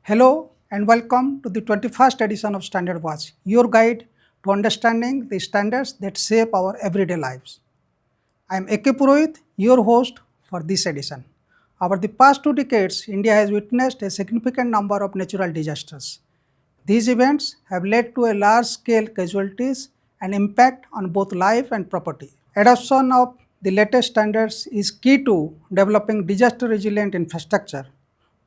Hello and welcome to the 21st edition of Standard Watch, your guide to understanding the standards that shape our everyday lives. I am A.K. Purohit, your host for this edition. Over the past 2 decades, India has witnessed a significant number of natural disasters. These events have led to a large-scale casualties and impact on both life and property. Adoption of the latest standards is key to developing disaster-resilient infrastructure.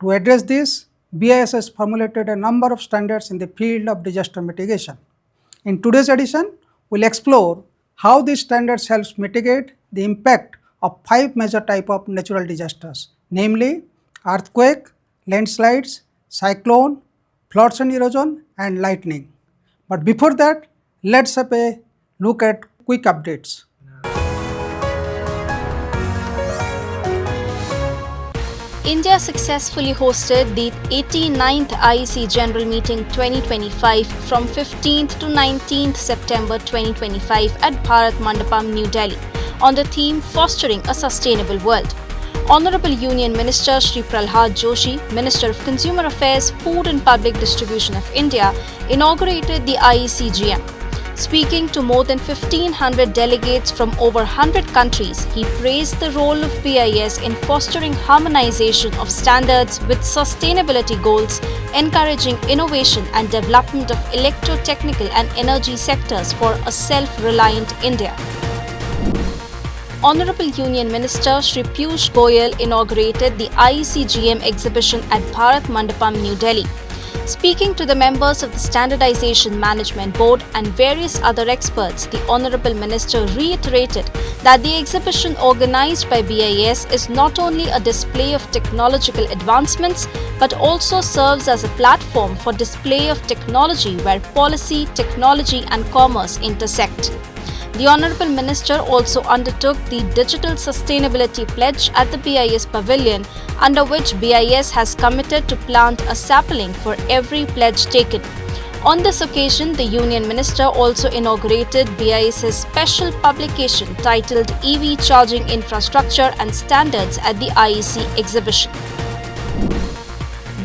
To address this, BIS has formulated a number of standards in the field of disaster mitigation. In today's edition, we'll explore how these standards help mitigate the impact of 5 major types of natural disasters, namely earthquake, landslides, cyclone, floods and erosion, and lightning. But before that, let's have a look at quick updates. India successfully hosted the 89th IEC General Meeting 2025 from 15th to 19th September 2025 at Bharat Mandapam, New Delhi, on the theme Fostering a Sustainable World. Honorable Union Minister Shri Prahlad Joshi, Minister of Consumer Affairs, Food and Public Distribution of India, inaugurated the IECGM. Speaking to more than 1,500 delegates from over 100 countries, he praised the role of BIS in fostering harmonization of standards with sustainability goals, encouraging innovation and development of electrotechnical and energy sectors for a self-reliant India. Honorable Union Minister Shri Piyush Goyal inaugurated the IECGM exhibition at Bharat Mandapam, New Delhi. Speaking to the members of the Standardization Management Board and various other experts, the Honorable Minister reiterated that the exhibition organized by BIS is not only a display of technological advancements but also serves as a platform for display of technology where policy, technology and commerce intersect. The Honorable Minister also undertook the Digital Sustainability Pledge at the BIS Pavilion, under which BIS has committed to plant a sapling for every pledge taken. On this occasion, the Union Minister also inaugurated BIS's special publication titled EV Charging Infrastructure and Standards at the IEC exhibition.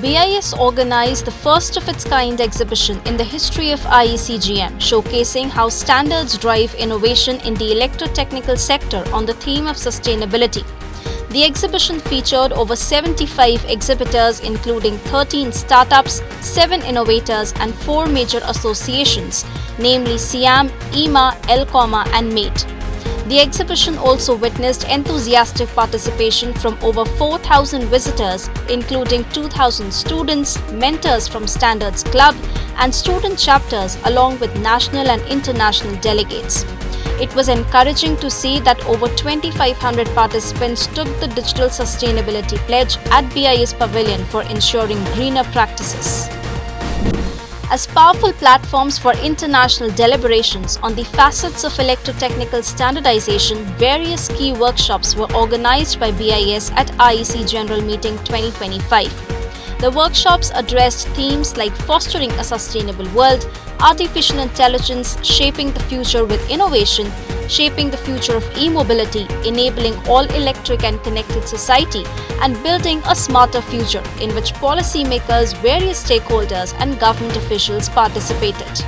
BIS organized the first of its kind exhibition in the history of IECGM, showcasing how standards drive innovation in the electrotechnical sector on the theme of sustainability. The exhibition featured over 75 exhibitors, including 13 startups, 7 innovators, and 4 major associations, namely SIAM, IMA, ELCOMA, and MATE. The exhibition also witnessed enthusiastic participation from over 4,000 visitors, including 2,000 students, mentors from Standards Club, and student chapters, along with national and international delegates. It was encouraging to see that over 2,500 participants took the Digital Sustainability Pledge at BIS Pavilion for ensuring greener practices. As powerful platforms for international deliberations on the facets of electrotechnical standardization, various key workshops were organized by BIS at IEC General Meeting 2025. The workshops addressed themes like fostering a sustainable world, artificial intelligence, shaping the future with innovation, shaping the future of e-mobility, enabling all-electric and connected society, and building a smarter future, in which policymakers, various stakeholders, and government officials participated.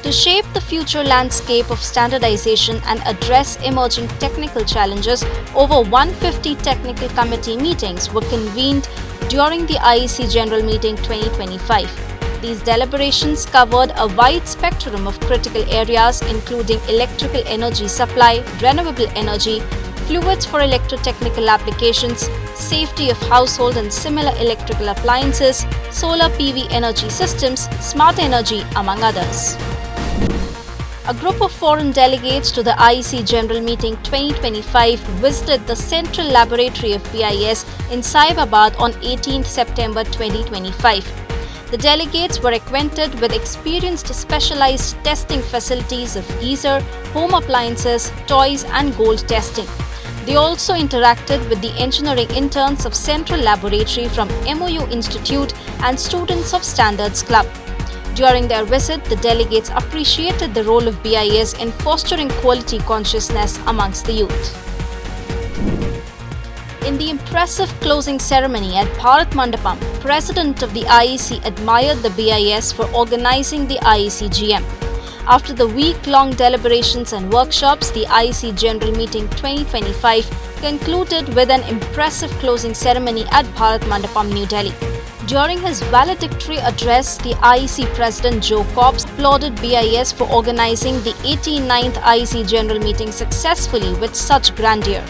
To shape the future landscape of standardization and address emerging technical challenges, over 150 technical committee meetings were convened during the IEC General Meeting 2025. These deliberations covered a wide spectrum of critical areas, including electrical energy supply, renewable energy, fluids for electrotechnical applications, safety of household and similar electrical appliances, solar PV energy systems, smart energy, among others. A group of foreign delegates to the IEC General Meeting 2025 visited the Central Laboratory of BIS in Saibabad on 18th September 2025. The delegates were acquainted with experienced specialized testing facilities of geyser, home appliances, toys and gold testing. They also interacted with the engineering interns of Central Laboratory from MOU Institute and students of Standards Club. During their visit, the delegates appreciated the role of BIS in fostering quality consciousness amongst the youth. In the impressive closing ceremony at Bharat Mandapam, President of the IEC admired the BIS for organizing the IEC GM. After the week-long deliberations and workshops, the IEC General Meeting 2025 concluded with an impressive closing ceremony at Bharat Mandapam, New Delhi. During his valedictory address, the IEC President Joe Cobbs applauded BIS for organizing the 89th IEC General Meeting successfully with such grandeur.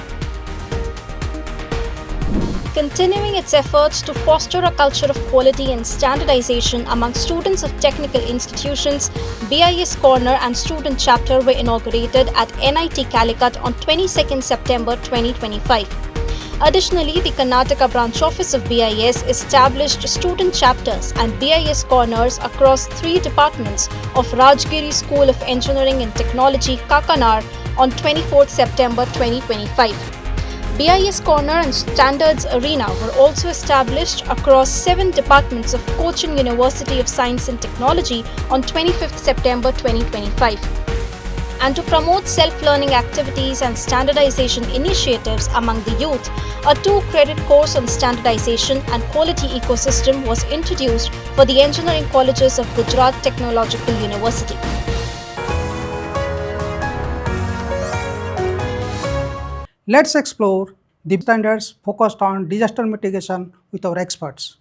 Continuing its efforts to foster a culture of quality and standardization among students of technical institutions, BIS Corner and Student Chapter were inaugurated at NIT Calicut on 22nd September 2025. Additionally, the Karnataka branch office of BIS established student chapters and BIS corners across 3 departments of Rajgiri School of Engineering and Technology, Kakanar, on 24th September 2025. BIS Corner and Standards Arena were also established across 7 departments of Cochin University of Science and Technology on 25th September 2025. And to promote self-learning activities and standardization initiatives among the youth, a 2-credit course on standardization and quality ecosystem was introduced for the engineering colleges of Gujarat Technological University. Let's explore the standards focused on disaster mitigation with our experts.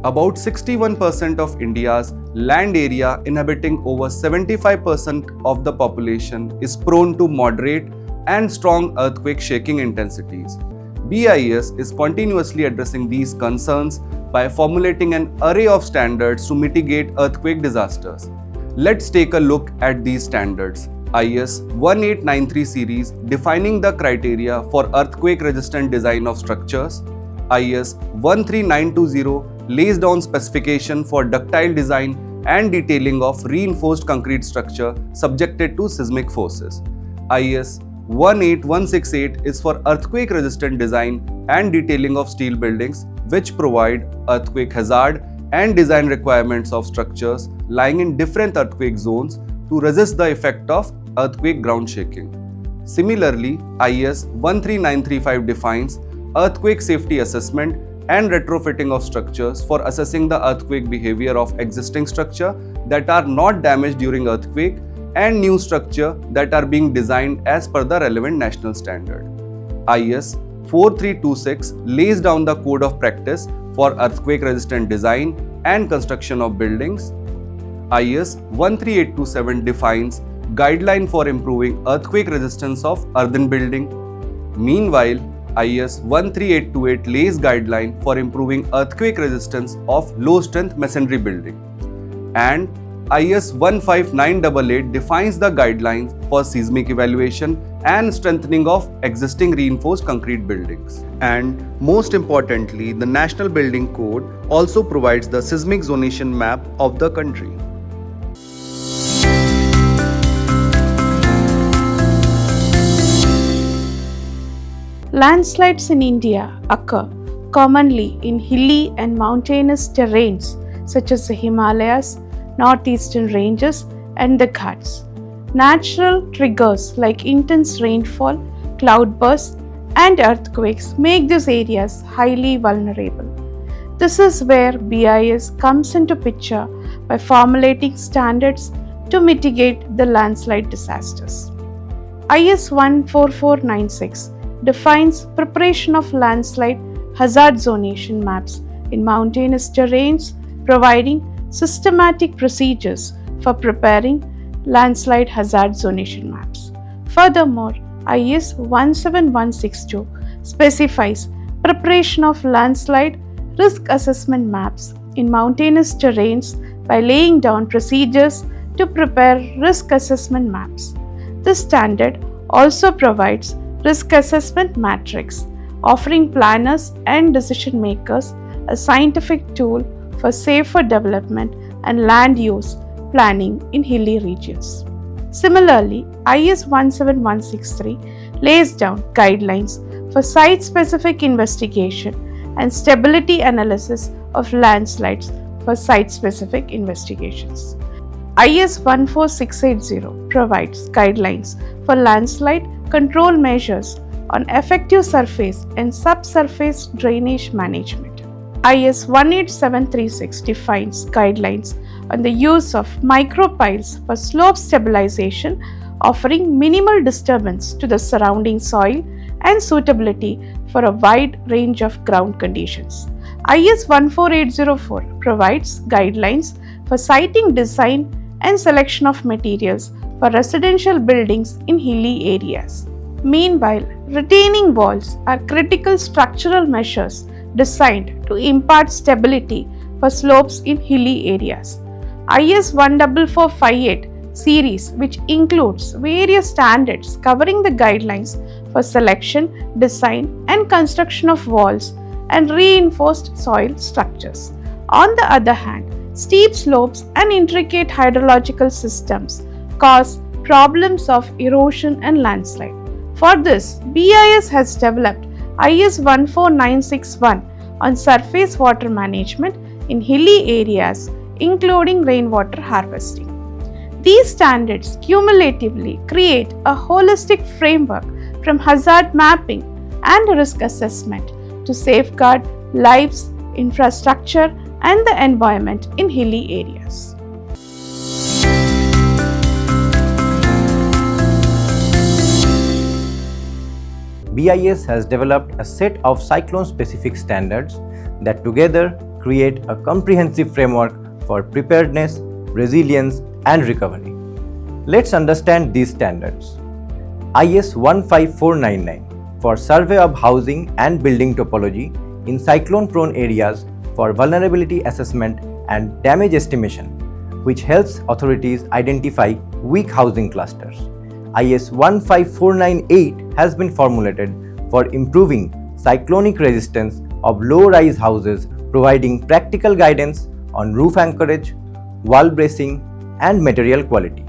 About 61% of India's land area, inhabiting over 75% of the population, is prone to moderate and strong earthquake shaking intensities. BIS is continuously addressing these concerns by formulating an array of standards to mitigate earthquake disasters. Let's take a look at these standards. IS 1893 series, defining the criteria for earthquake-resistant design of structures. IS 13920 lays down specification for ductile design and detailing of reinforced concrete structure subjected to seismic forces. IS 18168 is for earthquake-resistant design and detailing of steel buildings which provide earthquake hazard and design requirements of structures lying in different earthquake zones to resist the effect of earthquake ground shaking. Similarly, IS 13935 defines earthquake safety assessment and retrofitting of structures for assessing the earthquake behavior of existing structure that are not damaged during earthquake and new structure that are being designed as per the relevant national standard. IS 4326 lays down the code of practice for earthquake-resistant design and construction of buildings. IS 13827 defines guideline for improving earthquake resistance of earthen building. Meanwhile, IS 13828 lays guideline for improving earthquake resistance of low-strength masonry building. And IS 15988 defines the guidelines for seismic evaluation and strengthening of existing reinforced concrete buildings. And most importantly, the National Building Code also provides the seismic zonation map of the country. Landslides in India occur commonly in hilly and mountainous terrains such as the Himalayas, northeastern ranges, and the Ghats. Natural triggers like intense rainfall, cloudbursts, and earthquakes make these areas highly vulnerable. This is where BIS comes into picture by formulating standards to mitigate the landslide disasters. IS 14496 defines preparation of landslide hazard zonation maps in mountainous terrains, providing systematic procedures for preparing landslide hazard zonation maps. Furthermore, IS 17162 specifies preparation of landslide risk assessment maps in mountainous terrains by laying down procedures to prepare risk assessment maps. This standard also provides risk assessment matrix, offering planners and decision makers a scientific tool for safer development and land use planning in hilly regions. Similarly, IS 17163 lays down guidelines for site-specific investigation and stability analysis of landslides for site-specific investigations. IS 14680 provides guidelines for landslide control measures on effective surface and subsurface drainage management. IS 18736 defines guidelines on the use of micropiles for slope stabilization, offering minimal disturbance to the surrounding soil and suitability for a wide range of ground conditions. IS 14804 provides guidelines for siting design and selection of materials for residential buildings in hilly areas. Meanwhile, retaining walls are critical structural measures designed to impart stability for slopes in hilly areas. IS 14458 series, which includes various standards covering the guidelines for selection, design, and construction of walls and reinforced soil structures. On the other hand, steep slopes and intricate hydrological systems cause problems of erosion and landslide. For this, BIS has developed IS 14961 on surface water management in hilly areas, including rainwater harvesting. These standards cumulatively create a holistic framework from hazard mapping and risk assessment to safeguard lives, infrastructure, and the environment in hilly areas. BIS has developed a set of cyclone-specific standards that together create a comprehensive framework for preparedness, resilience, and recovery. Let's understand these standards. IS 15499 for survey of housing and building topology in cyclone-prone areas for vulnerability assessment and damage estimation, which helps authorities identify weak housing clusters. IS 15498 has been formulated for improving cyclonic resistance of low-rise houses, providing practical guidance on roof anchorage, wall bracing, and material quality.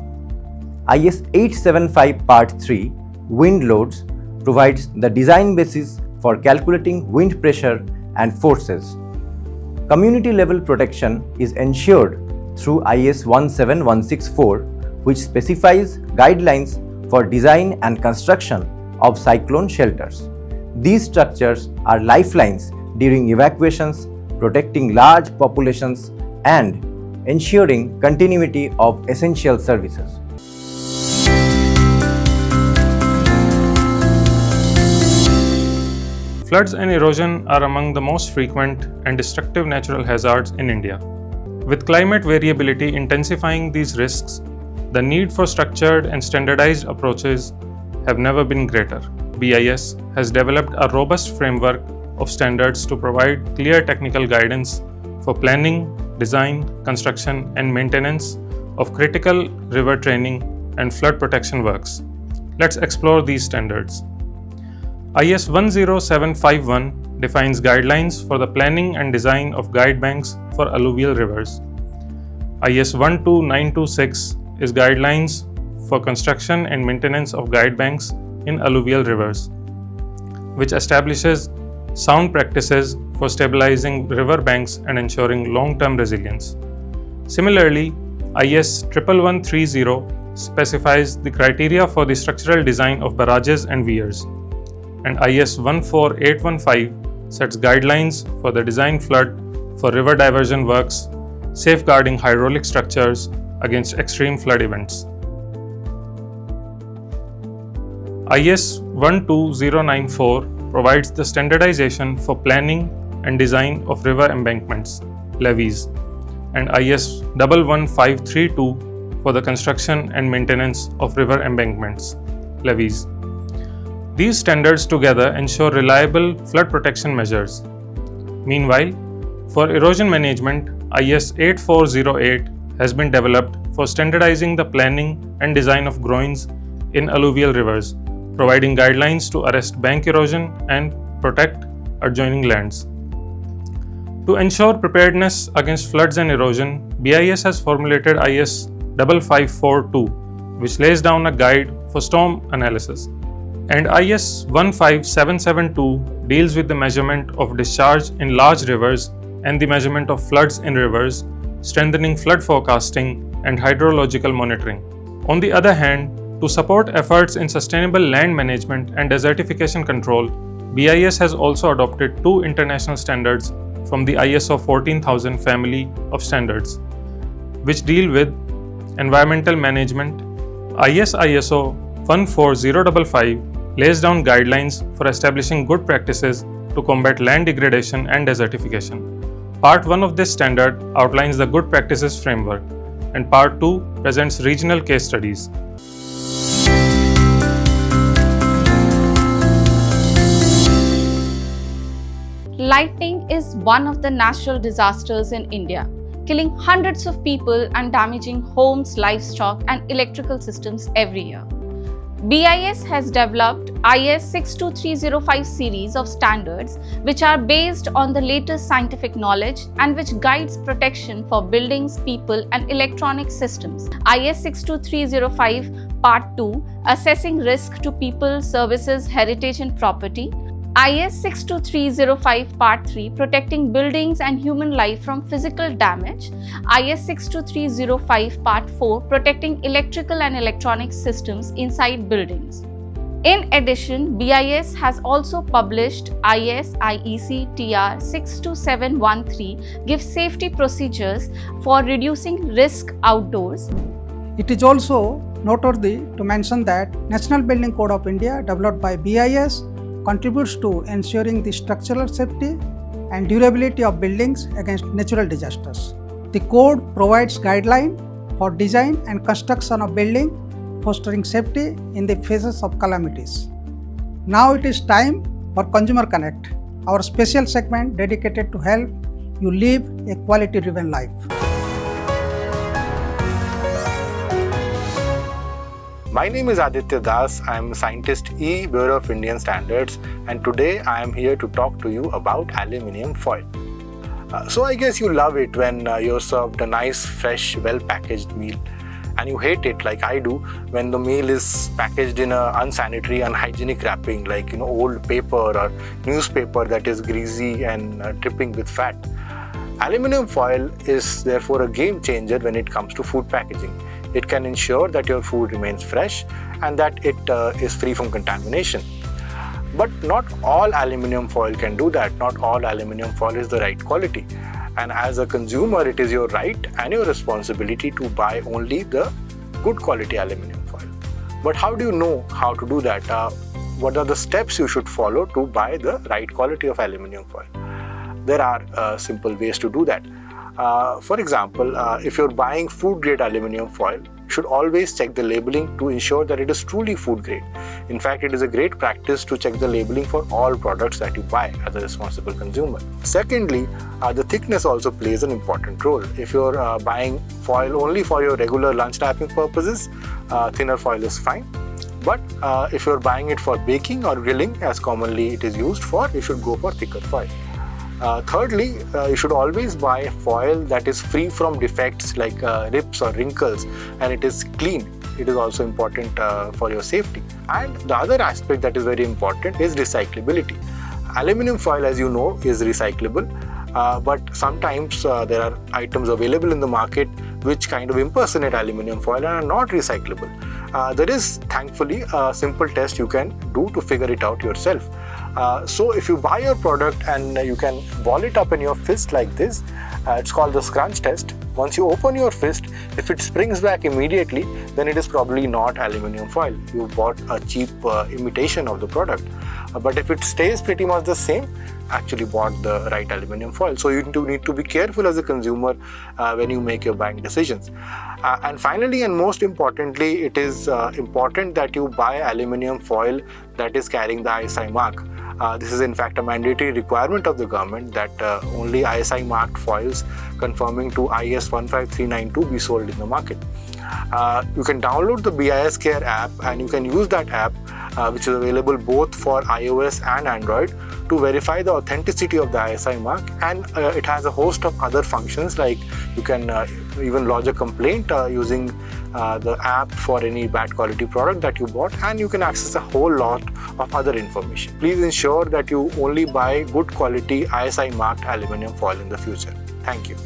IS 875 Part 3 Wind Loads provides the design basis for calculating wind pressure and forces. Community level protection is ensured through IS 17164, which specifies guidelines for design and construction of cyclone shelters. These structures are lifelines during evacuations, protecting large populations and ensuring continuity of essential services. Floods and erosion are among the most frequent and destructive natural hazards in India. With climate variability intensifying these risks, the need for structured and standardized approaches have never been greater. BIS has developed a robust framework of standards to provide clear technical guidance for planning, design, construction, and maintenance of critical river training and flood protection works. Let's explore these standards. IS 10751 defines guidelines for the planning and design of guide banks for alluvial rivers. IS 12926 is guidelines for construction and maintenance of guide banks in alluvial rivers, which establishes sound practices for stabilizing river banks and ensuring long-term resilience. Similarly, IS 11130 specifies the criteria for the structural design of barrages and weirs, and IS 14815 sets guidelines for the design flood for river diversion works, safeguarding hydraulic structures against extreme flood events. IS 12094 provides the standardization for planning and design of river embankments, levees, and IS 11532 for the construction and maintenance of river embankments, levees. These standards together ensure reliable flood protection measures. Meanwhile, for erosion management, IS 8408 has been developed for standardizing the planning and design of groins in alluvial rivers, providing guidelines to arrest bank erosion and protect adjoining lands. To ensure preparedness against floods and erosion, BIS has formulated IS 5542, which lays down a guide for storm analysis. And IS 15772 deals with the measurement of discharge in large rivers and the measurement of floods in rivers, strengthening flood forecasting and hydrological monitoring. On the other hand, to support efforts in sustainable land management and desertification control, BIS has also adopted two international standards from the ISO 14000 family of standards, which deal with environmental management. ISO 14055 lays down guidelines for establishing good practices to combat land degradation and desertification. Part 1 of this standard outlines the good practices framework, and Part 2 presents regional case studies. Lightning is one of the natural disasters in India, killing hundreds of people and damaging homes, livestock, and electrical systems every year. BIS has developed IS 62305 series of standards which are based on the latest scientific knowledge and which guides protection for buildings, people, and electronic systems. IS 62305 Part 2 Assessing Risk to People, Services, Heritage and Property. IS 62305 Part 3 Protecting Buildings and Human Life from Physical Damage. IS 62305 Part 4 Protecting Electrical and Electronic Systems Inside Buildings. In addition, BIS has also published IS IEC TR 62713 gives safety procedures for reducing risk outdoors. It is also noteworthy to mention that National Building Code of India developed by BIS contributes to ensuring the structural safety and durability of buildings against natural disasters. The code provides guidelines for design and construction of buildings, fostering safety in the phases of calamities. Now it is time for Consumer Connect, our special segment dedicated to help you live a quality-driven life. My name is Aditya Das. I am Scientist E, Bureau of Indian Standards, and today I am here to talk to you about aluminium foil. So I guess you love it when you're served a nice, fresh, well-packaged meal, and you hate it like I do when the meal is packaged in a unsanitary, unhygienic wrapping like old paper or newspaper that is greasy and dripping with fat. Aluminium foil is therefore a game changer when it comes to food packaging. It can ensure that your food remains fresh and that it is free from contamination. But not all aluminium foil can do that. Not all aluminium foil is the right quality. And as a consumer, it is your right and your responsibility to buy only the good quality aluminium foil. But how do you know how to do that? What are the steps you should follow to buy the right quality of aluminium foil? There are simple ways to do that. For example, if you're buying food grade aluminium foil, you should always check the labeling to ensure that it is truly food grade. In fact, it is a great practice to check the labeling for all products that you buy as a responsible consumer. Secondly, the thickness also plays an important role. If you're buying foil only for your regular lunch wrapping purposes, thinner foil is fine. But if you're buying it for baking or grilling, as commonly it is used for, you should go for thicker foil. Thirdly, you should always buy foil that is free from defects like rips or wrinkles, and it is clean. It is also important for your safety. And the other aspect that is very important is recyclability. Aluminium foil, as you know, is recyclable, but sometimes there are items available in the market which kind of impersonate aluminium foil and are not recyclable. There is thankfully a simple test you can do to figure it out yourself. So if you buy your product and you can ball it up in your fist like this, it's called the scrunch test. Once you open your fist, if it springs back immediately, then it is probably not aluminium foil. You bought a cheap imitation of the product. But if it stays pretty much the same, actually bought the right aluminium foil. So you need to be careful as a consumer when you make your buying decisions. And finally, and most importantly, it is important that you buy aluminium foil that is carrying the ISI mark. This is in fact a mandatory requirement of the government that only ISI marked foils conforming to IS 15392 be sold in the market. You can download the BIS Care app and you can use that app which is available both for iOS and Android to verify the authenticity of the ISI mark, and it has a host of other functions like you can even lodge a complaint using the app for any bad quality product that you bought, and you can access a whole lot of other information. Please ensure that you only buy good quality ISI marked aluminium foil in the future. Thank you.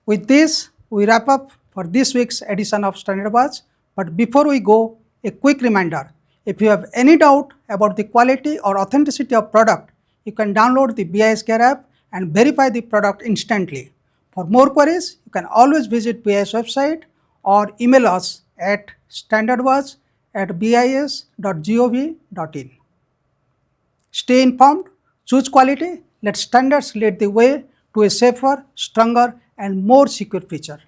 With this, we wrap up for this week's edition of Standard Watch. But before we go, a quick reminder. If you have any doubt about the quality or authenticity of product, you can download the BIS Care app and verify the product instantly. For more queries, you can always visit BIS website or email us at standardwatch@bis.gov.in. Stay informed, choose quality, let standards lead the way to a safer, stronger and more secure future.